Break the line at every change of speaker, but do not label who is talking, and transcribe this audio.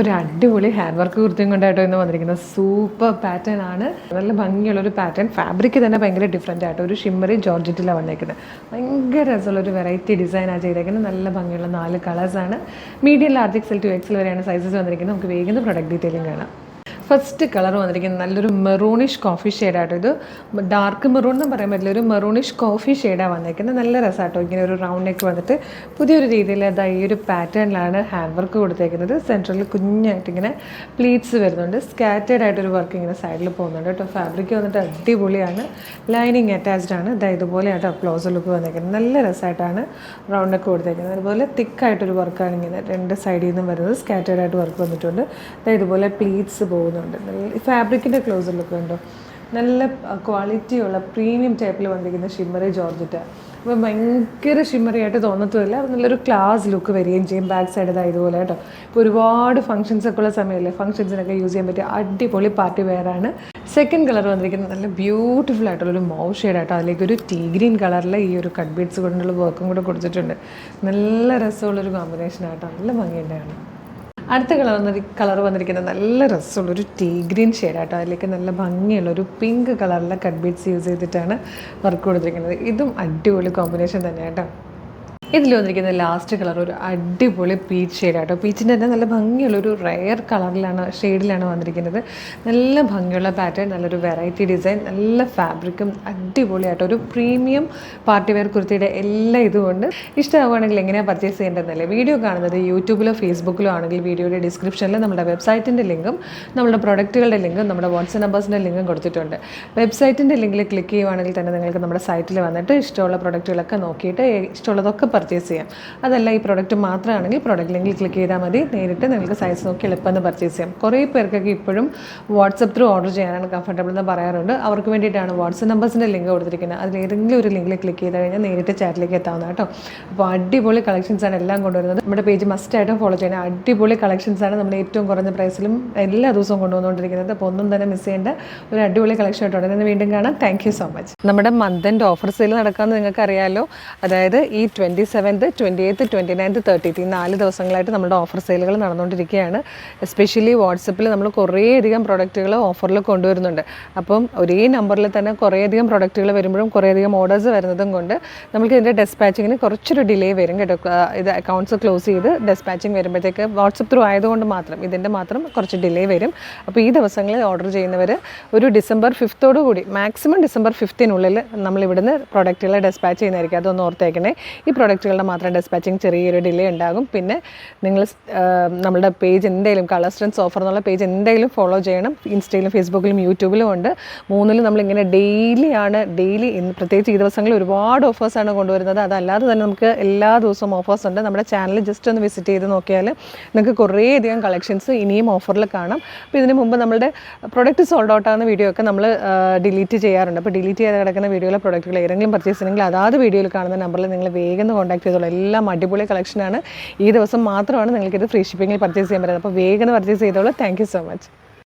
ഒരു അടിപൊളി hand work കുർത്തിയും കൊണ്ടായിട്ടോ ഇന്ന് വന്നിരിക്കുന്നത്. സൂപ്പർ പാറ്റേൺ ആണ്, നല്ല ഭംഗിയുള്ളൊരു പാറ്റേൺ. ഫാബ്രിക് തന്നെ ഭയങ്കര ഡിഫറെൻ്റ് ആയിട്ട് ഒരു ഷിമ്മറി ജോർജറ്റിലാണ് വന്നേക്കുന്നത്. ഭയങ്കര രസമുള്ളൊരു വെറൈറ്റി ഡിസൈനാണ് ചെയ്തേക്കുന്നത്. നല്ല ഭംഗിയുള്ള 4 കളേഴ്സാണ്. Medium, large, XL to XL വരെയാണ് സൈസസ് വന്നിരിക്കുന്നത്. നമുക്ക് വേഗം പ്രൊഡക്റ്റ് ഡീറ്റെയിലും കാണാം. ഫസ്റ്റ് കളർ വന്നിരിക്കുന്നത് നല്ലൊരു മെറൂണിഷ് കോഫി ഷെയ്ഡാട്ടോ. ഇത് ഡാർക്ക് മെറൂൺ എന്ന് പറയാൻ പറ്റില്ല, ഒരു മെറൂണിഷ് കോഫി ഷെയ്ഡാണ് വന്നിരിക്കുന്നത്. നല്ല രസമാട്ടോ. ഇങ്ങനെ ഒരു റൗണ്ട് നെക്ക് വന്നിട്ട് പുതിയൊരു രീതിയിൽ ഈ ഒരു പാറ്റേണിലാണ് ഹാൻഡ് വർക്ക് കൊടുത്തേക്കുന്നത്. സെൻട്രലിൽ കുഞ്ഞായിട്ട് ഇങ്ങനെ പ്ലീറ്റ്സ് വരുന്നുണ്ട്. സ്കാറ്റേഡ് ആയിട്ടൊരു വർക്ക് ഇങ്ങനെ സൈഡിൽ പോകുന്നുണ്ട് കേട്ടോ. ഫാബ്രിക് വന്നിട്ട് അടിപൊളിയാണ്. ലൈനിങ് അറ്റാച്ച്ഡ് ആണ്. ഇതുപോലെ ആട്ടോ ക്ലോസർ ലുക്ക് വന്നിരിക്കുന്നത്. നല്ല രസമായിട്ടാണ് റൗണ്ട് നെക്ക് കൊടുത്തേക്കുന്നത്. അതുപോലെ തിക്കായിട്ടൊരു വർക്കാണ് ഇങ്ങനെ 2 സൈഡിൽ നിന്നും വരുന്നത്. സ്കാറ്റേഡ് ആയിട്ട് വർക്ക് വന്നിട്ടുണ്ട്. ഇതുപോലെ പ്ലീറ്റ്സ് പോകുന്നുണ്ട്. ഫാബ്രിക്കിൻ്റെ ക്ലോസർ ലുക്ക് ഉണ്ടോ, നല്ല ക്വാളിറ്റിയുള്ള പ്രീമിയം ടൈപ്പിൽ വന്നിരിക്കുന്ന ഷിമ്മറി ജോർജറ്റ്. അപ്പോൾ ഭയങ്കര ഷിമ്മറി ആയിട്ട് തോന്നത്തുമില്ല, നല്ലൊരു ക്ലാസ് ലുക്ക് വരികയും ചെയ്യും. ബാക്ക് സൈഡ് ഇതുപോലെ കേട്ടോ. ഇപ്പോൾ ഒരുപാട് ഫംഗ്ഷൻസൊക്കെ ഉള്ള സമയമല്ലേ, ഫംഗ്ഷൻസിനൊക്കെ യൂസ് ചെയ്യാൻ പറ്റിയ അടിപൊളി പാർട്ടി വെയറാണ്. സെക്കൻഡ് കളർ വന്നിരിക്കുന്നത് നല്ല ബ്യൂട്ടിഫുൾ ആയിട്ടുള്ളൊരു മൗ ഷെയ്ഡായിട്ടോ. അതിലേക്ക് ഒരു ടീ ഗ്രീൻ കളറിൽ ഈ ഒരു കട്ട് ബീഡ്സ് കൊണ്ടുള്ള വർക്കും കൂടെ കൊടുത്തിട്ടുണ്ട്. നല്ല രസമുള്ളൊരു കോമ്പിനേഷനായിട്ടോ, നല്ല ഭംഗിയുണ്ടാണ്. അടുത്ത കളർ വന്നിരിക്കുന്നത് നല്ല രസമുള്ളൊരു ടീ ഗ്രീൻ ഷെയ്ഡാട്ടോ. അതിലേക്ക് നല്ല ഭംഗിയുള്ളൊരു പിങ്ക് കളറിലെ കട്ട് ബീഡ്സ് യൂസ് ചെയ്തിട്ടാണ് വർക്ക് കൊടുത്തിരിക്കുന്നത്. ഇതും അടിപൊളി കോമ്പിനേഷൻ തന്നെയാട്ടോ. ഇതിൽ വന്നിരിക്കുന്ന ലാസ്റ്റ് കളർ ഒരു അടിപൊളി പീച്ച് ഷെയ്ഡാട്ടോ. പീച്ചിൻ്റെ തന്നെ നല്ല ഭംഗിയുള്ളൊരു റെയർ ഷെയ്ഡിലാണ് വന്നിരിക്കുന്നത്. നല്ല ഭംഗിയുള്ള പാറ്റേൺ, നല്ലൊരു വെറൈറ്റി ഡിസൈൻ, നല്ല ഫാബ്രിക്കും അടിപൊളിയായിട്ടോ. ഒരു പ്രീമിയം പാർട്ടി വെയർ കുർത്തിയുടെ എല്ലാ ഇതുകൊണ്ട് ഇഷ്ടമാവുകയാണെങ്കിൽ എങ്ങനെയാണ് പർച്ചേസ് ചെയ്യേണ്ടതെന്നല്ലേ. വീഡിയോ കാണുന്നത് യൂട്യൂബിലോ ഫേസ്ബുക്കിലോ ആണെങ്കിൽ വീഡിയോയുടെ ഡിസ്ക്രിപ്ഷനിൽ നമ്മുടെ വെബ്സൈറ്റിൻ്റെ ലിങ്കും നമ്മുടെ പ്രൊഡക്റ്റുകളുടെ ലിങ്കും നമ്മുടെ വാട്സ്ആപ്പ് നമ്പേഴ്സിൻ്റെ ലിങ്കും കൊടുത്തിട്ടുണ്ട്. വെബ്സൈറ്റിൻ്റെ ലിങ്കിൽ ക്ലിക്ക് ചെയ്യുവാണെങ്കിൽ തന്നെ നിങ്ങൾക്ക് നമ്മുടെ സൈറ്റിൽ വന്നിട്ട് ഇഷ്ടമുള്ള പ്രൊഡക്റ്റുകളൊക്കെ നോക്കിയിട്ട് ഇഷ്ടമുള്ളതൊക്കെ പർച്ചേസ് ചെയ്യാം. അതല്ല ഈ പ്രൊഡക്റ്റ് മാത്രമാണെങ്കിൽ പ്രൊഡക്റ്റ് ലിങ്കിൽ ക്ലിക്ക് ചെയ്താൽ മതി, നേരിട്ട് നിങ്ങൾക്ക് സൈസ് നോക്കി എളുപ്പമെന്ന് പർച്ചേസ് ചെയ്യാം. കുറേ പേർക്കൊക്കെ ഇപ്പോഴും വാട്സപ്പ് ത്രൂ ഓർഡർ ചെയ്യാനാണ് കംഫർട്ടബിൾ എന്ന് പറയാറുണ്ട്. അവർക്ക് വേണ്ടിയിട്ടാണ് വാട്സപ്പ് നമ്പേഴ്സിൻ്റെ ലിങ്ക് കൊടുത്തിരിക്കുന്നത്. അതിലേതെങ്കിലും ഒരു ലിങ്കിൽ ക്ലിക്ക് ചെയ്ത് കഴിഞ്ഞാൽ നേരിട്ട് ചാറ്റിലേക്ക് എത്താവുന്ന കേട്ടോ. അപ്പോൾ അടിപൊളി കളക്ഷൻസാണ് എല്ലാം കൊണ്ടുവരുന്നത്. നമ്മുടെ പേജ് മസ്റ്റായിട്ടും ഫോളോ ചെയ്യണം. അടിപൊളി കളക്ഷൻസാണ് നമ്മൾ ഏറ്റവും കുറഞ്ഞ പ്രൈസിലും എല്ലാ ദിവസവും കൊണ്ടുവന്നുകൊണ്ടിരിക്കുന്നത്. അപ്പോൾ ഒന്നും തന്നെ മിസ് ചെയ്യേണ്ട ഒരു അടിപൊളി കളക്ഷൻ ആയിട്ട് ഉടനെ വീണ്ടും കാണാം. Thank you so much. നമ്മുടെ മന്ത് എൻഡ് ഓഫർ സെയിൽ നടക്കാമെന്ന് നിങ്ങൾക്ക് അറിയാമല്ലോ. അതായത് ഈ 27th, 28th, 29th, 30th ഈ 4 ദിവസങ്ങളായിട്ട് നമ്മുടെ ഓഫർ സെയിലുകൾ നടന്നുകൊണ്ടിരിക്കുകയാണ്. എസ്പെഷ്യലി വാട്സപ്പിൽ നമ്മൾ കുറേയധികം പ്രൊഡക്റ്റുകൾ ഓഫറിൽ കൊണ്ടുവരുന്നുണ്ട്. അപ്പം ഒരേ നമ്പറിൽ തന്നെ കുറേയധികം പ്രൊഡക്റ്റുകൾ വരുമ്പോഴും കുറേയധികം ഓർഡേഴ്സ് വരുന്നതും കൊണ്ട് നമുക്ക് ഇതിൻ്റെ ഡെസ്പാച്ചിങ്ങിന് കുറച്ചൊരു ഡിലേ വരും കേട്ടോ. ഇത് അക്കൗണ്ട്സ് ക്ലോസ് ചെയ്ത് ഡെസ്പാച്ചിങ് വരുമ്പോഴത്തേക്ക് വാട്സപ്പ് ത്രൂ ആയതുകൊണ്ട് മാത്രം ഇതിൻ്റെ മാത്രം കുറച്ച് ഡിലേ വരും. അപ്പോൾ ഈ ദിവസങ്ങളിൽ ഓർഡർ ചെയ്യുന്നവർ ഒരു December 5th maximum December 5th നമ്മൾ ഇവിടുന്ന് പ്രൊഡക്റ്റുകളെ ഡെസ്പാച്ച് ചെയ്യുന്നതായിരിക്കും. അതൊന്ന് ഓർത്തേക്കണേ. ഈ പ്രൊഡക്റ്റുകളുടെ മാത്രം ഡെസ്പാച്ചിങ് ചെറിയൊരു ഡിലേ ഉണ്ടാകും. പിന്നെ നിങ്ങൾ നമ്മുടെ പേജ് എന്തെങ്കിലും കളർ സ്ട്രെൻസ് ഓഫർ എന്നുള്ള പേജ് എന്തെങ്കിലും ഫോളോ ചെയ്യണം. ഇൻസ്റ്റയിലും ഫേസ്ബുക്കിലും യൂട്യൂബിലും ഉണ്ട്. 3ലും നമ്മളിങ്ങനെ ഡെയിലി പ്രത്യേകിച്ച് ഈ ദിവസങ്ങളിൽ ഒരുപാട് ഓഫേഴ്സാണ് കൊണ്ടുവരുന്നത്. അതല്ലാതെ തന്നെ നമുക്ക് എല്ലാ ദിവസവും ഓഫേഴ്സ് ഉണ്ട്. നമ്മുടെ ചാനൽ ജസ്റ്റ് ഒന്ന് വിസിറ്റ് ചെയ്ത് നോക്കിയാൽ നിങ്ങൾക്ക് കുറേയധികം കളക്ഷൻസ് ഇനിയും ഓഫറിൽ കാണാം. അപ്പോൾ ഇതിന് മുമ്പ് നമ്മുടെ പ്രൊഡക്റ്റ് സോൾഡ് ഔട്ട് ആകുന്ന വീഡിയോ ഒക്കെ നമ്മൾ ഡിലീറ്റ് ചെയ്യാറുണ്ട്. അപ്പോൾ ഡിലീറ്റ് ചെയ്ത് കിടക്കുന്ന വീഡിയോയിലെ പ്രൊഡക്റ്റുകൾ ഏതെങ്കിലും പർച്ചേസ് ചെയ്യണമെങ്കിൽ അതാത് വീഡിയോയിൽ കാണുന്ന നമ്പറിൽ നിങ്ങൾ വേഗം കോൺടാക്ട് ചെയ്തോളൂ. എല്ലാം അടിപൊളി കളക്ഷനാണ്. ഈ ദിവസം മാത്രമാണ് നിങ്ങൾക്കിത് ഫ്രീ ഷിപ്പിങ്ങിൽ പർച്ചേസ് ചെയ്യാൻ പറ്റുന്നത്. അപ്പോൾ വേഗം പർച്ചേസ് ചെയ്തോളൂ. Thank you so much.